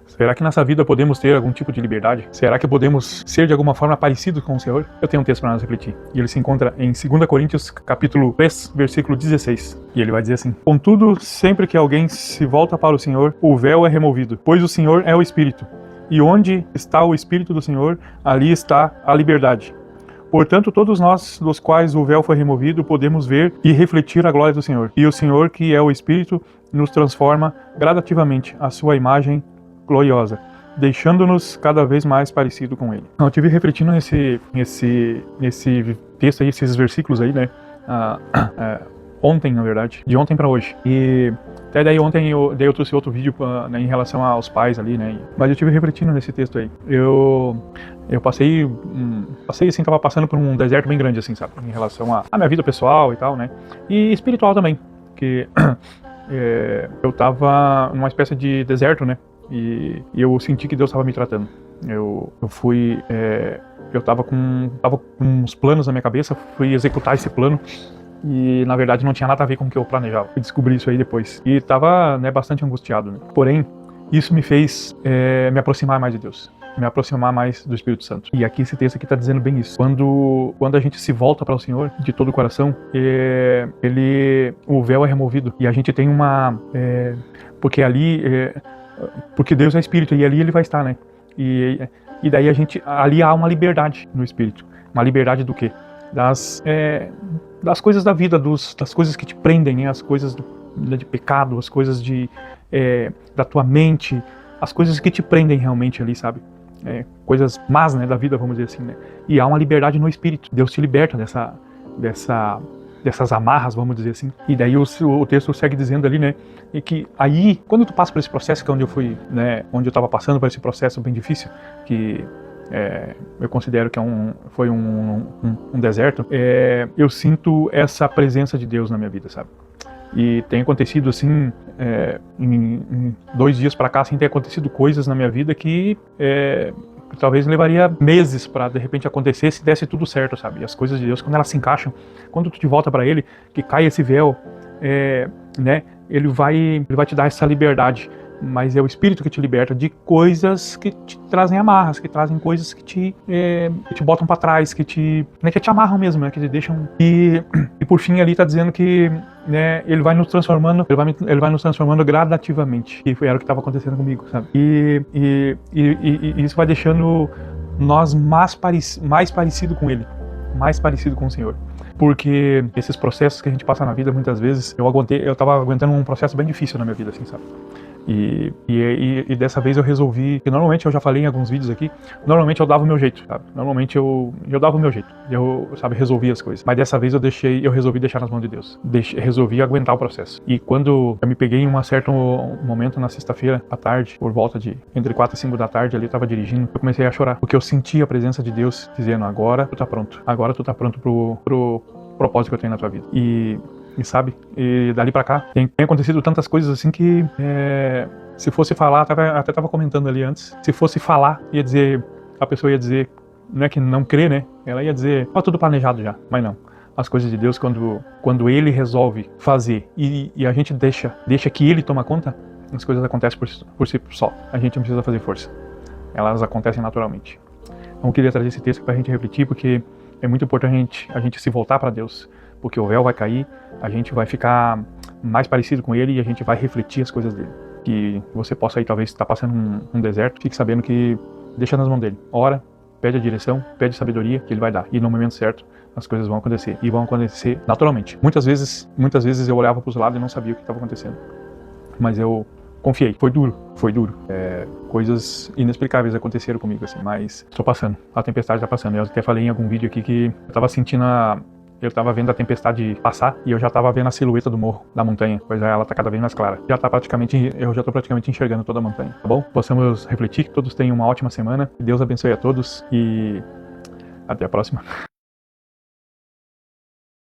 Será que nessa vida podemos ter algum tipo de liberdade? Será que podemos ser de alguma forma parecidos com o Senhor? Eu tenho um texto para nós refletir. E ele se encontra em 2 Coríntios, capítulo 3, versículo 16. E ele vai dizer assim: Contudo, sempre que alguém se volta para o Senhor, o véu é removido, pois o Senhor é o Espírito. E onde está o Espírito do Senhor, ali está a liberdade. Portanto, todos nós, dos quais o véu foi removido, podemos ver e refletir a glória do Senhor. E o Senhor, que é o Espírito, nos transforma gradativamente à sua imagem gloriosa, deixando-nos cada vez mais parecido com Ele. Eu estive refletindo nesse texto aí, esses versículos aí, né? Ontem, na verdade, de ontem para hoje. E até daí ontem eu trouxe outro vídeo né, em relação aos pais ali, né? Mas eu estive refletindo nesse texto aí. Eu passei assim, tava passando por um deserto bem grande, assim, sabe? Em relação à minha vida pessoal e tal, né? E espiritual também, que eu tava numa espécie de deserto, né? E eu senti que Deus estava me tratando. Eu tava com uns planos na minha cabeça, fui executar esse plano e na verdade não tinha nada a ver com o que eu planejava. Eu descobri isso aí depois e tava, né, bastante angustiado, né? Porém, isso me fez me aproximar mais de Deus, me aproximar mais do Espírito Santo. E aqui esse texto aqui está dizendo bem isso. Quando a gente se volta para o Senhor de todo o coração, o véu é removido e a gente tem porque ali porque Deus é Espírito e ali Ele vai estar, né? E daí ali há uma liberdade no Espírito. Uma liberdade do quê? Das coisas da vida, das coisas que te prendem, né? As coisas de pecado, as coisas da tua mente, as coisas que te prendem realmente ali, sabe? Coisas más, né, da vida, vamos dizer assim, né? E há uma liberdade no Espírito. Deus te liberta dessas amarras, vamos dizer assim. E daí o texto segue dizendo ali, né, e que aí, quando tu passa por esse processo, que é onde eu fui, né, onde eu estava passando por esse processo bem difícil, que eu considero que foi um deserto, eu sinto essa presença de Deus na minha vida, sabe? E tem acontecido assim, em 2 dias para cá, assim, tem acontecido coisas na minha vida que talvez levaria meses para de repente acontecer se desse tudo certo, sabe? E as coisas de Deus, quando elas se encaixam, quando tu te volta para Ele, que cai esse véu, né? Ele vai te dar essa liberdade. Mas é o Espírito que te liberta de coisas que te trazem amarras, que trazem coisas que te botam para trás, que te amarram mesmo, né? Que te deixam. E por fim ali está dizendo que, né, ele vai nos transformando gradativamente. E era o que estava acontecendo comigo, sabe? E isso vai deixando nós mais parecido com Ele, mais parecido com o Senhor. Porque esses processos que a gente passa na vida, muitas vezes, eu estava aguentando um processo bem difícil na minha vida, assim, sabe? E dessa vez eu resolvi, que normalmente eu já falei em alguns vídeos aqui, normalmente eu dava o meu jeito, sabe? Normalmente eu dava o meu jeito, eu, sabe, resolvia as coisas. Mas dessa vez eu resolvi deixar nas mãos de Deus, resolvi aguentar o processo. E quando eu me peguei em um certo momento na sexta-feira à tarde, por volta de entre 4 e 5 da tarde, ali eu tava dirigindo, eu comecei a chorar, porque eu senti a presença de Deus dizendo: agora tu tá pronto pro propósito que eu tenho na tua vida. E sabe, e dali pra cá tem acontecido tantas coisas assim que se fosse falar, até tava comentando ali antes, se fosse falar, a pessoa ia dizer, não é que não crê, né? Ela ia dizer, tudo planejado já, mas não. As coisas de Deus, quando Ele resolve fazer e a gente deixa que Ele toma conta, as coisas acontecem por si só. A gente não precisa fazer força. Elas acontecem naturalmente. Então eu queria trazer esse texto pra gente refletir, porque é muito importante a gente se voltar para Deus, porque o véu vai cair, a gente vai ficar mais parecido com Ele e a gente vai refletir as coisas dele. Que você possa aí talvez estar passando um deserto, fique sabendo que deixa nas mãos dele. Ora, pede a direção, pede sabedoria, que Ele vai dar. E no momento certo as coisas vão acontecer, e vão acontecer naturalmente. Muitas vezes eu olhava para os lados e não sabia o que estava acontecendo. Mas eu confiei. Foi duro. Coisas inexplicáveis aconteceram comigo, assim, mas estou passando. A tempestade está passando. Eu até falei em algum vídeo aqui que eu estava sentindo eu tava vendo a tempestade passar e eu já tava vendo a silhueta do morro, da montanha, pois ela tá cada vez mais clara. Eu já tô praticamente enxergando toda a montanha, tá bom? Possamos refletir, que todos tenham uma ótima semana, que Deus abençoe a todos e até a próxima.